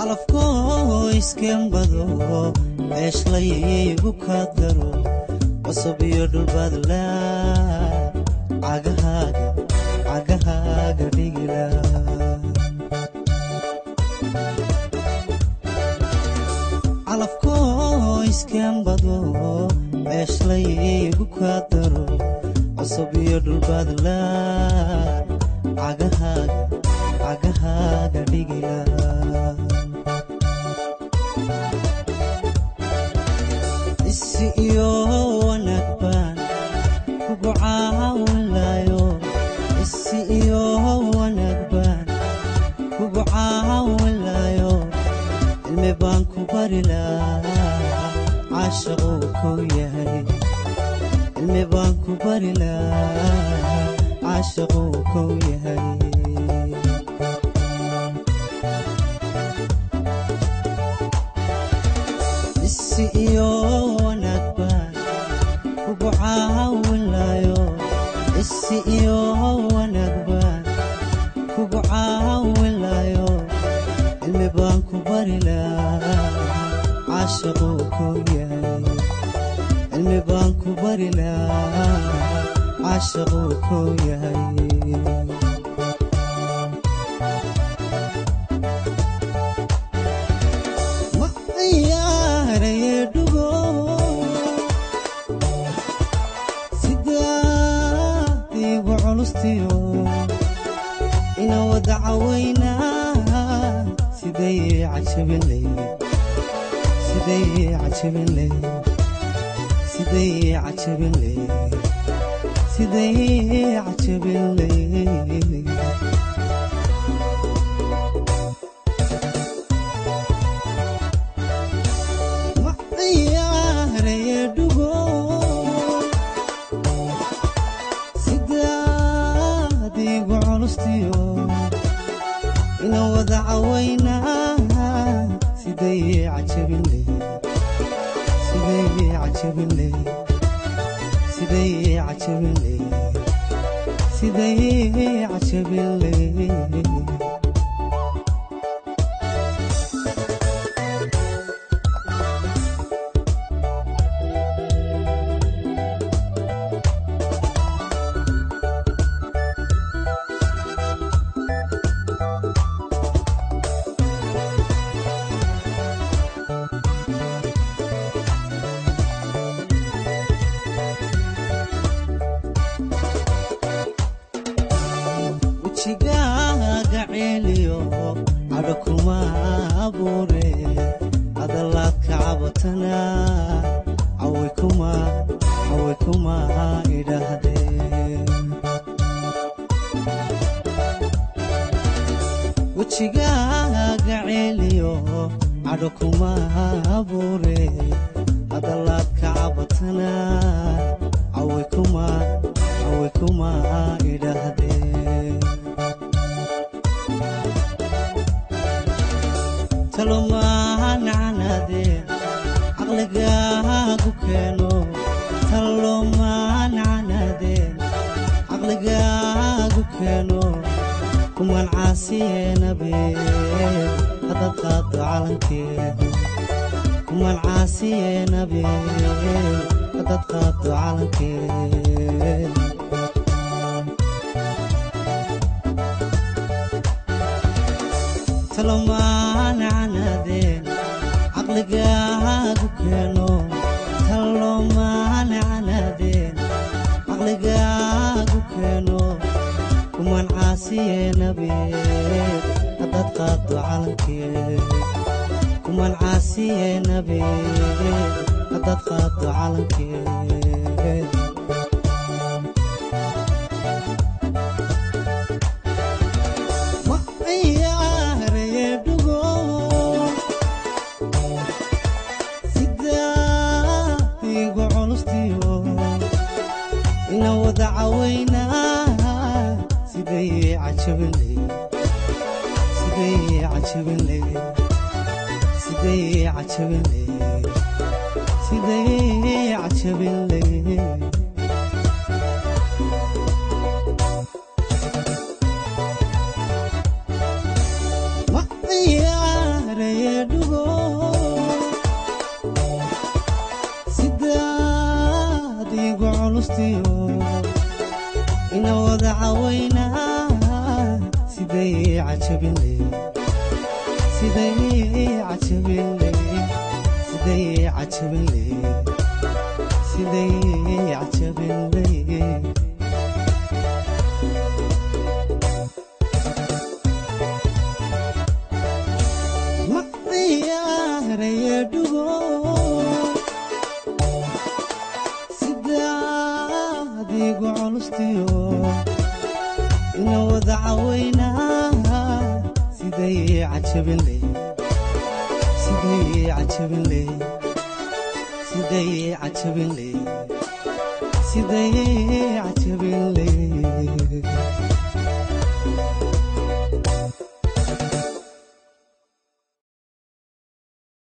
calafkoo iskembado meesh laygu kaadaro qasab iyo dhulbaadla cagahaaga dhigila calafkoo iskembado meesh laygu kaadaro qasab iyo dhulbaadla cagahaaga dhigila isi iyo wanagbaan kugu caawinlayo isi iyo wanagbaan kugu caawinlayo ilmi baan ku bari lahaa caashaquu kuu yahay ilmi baan ku bari lahaa caashaquu kuu yahay isi iyo wanagbaan kugu caawinlayo isi iyo wanagbaan kugu caawinlayo ilmi baan ku bari lahaa caashaquu kuu yahay ilmi baan ku bari lahaa caashaquu kuu yahay ina wada cawayna siday cajabinlay ina wada cawayna siday cajabinlay wajigaaga celiyo cadho kuma abuure hadalaad ka cabatana caway kuma idhaahdeen wajigaaga celiyo cadho kuma abuure hadalaad ka cabatana caway kuma idhaahdeen talomaancanadeen caqligaagu keeno talomaancanadeen caqligaagu keeno kuman caasiyeenabeen haddaad qaado calankeed kuman caasiyeenabeen haddaad qaado calankeed talomaancanadeen caqligaagu keeno talomaancanadeen caqligaagu keeno kuman caasiyeenabeen haddaad qaado calankeed kuman caasiyeenabeen haddaad qaado calankeed ina wada cawayna siday cajabinlay ma ciyaaraya culustiyo ina wada cawaynaa siday cajabinay siday cajabinay siday cajabinay siday cajabinay إنا وذا عوينا سيدي عجبن لي سيدي عجبن لي سيدي عجبن لي سيدي عجبن لي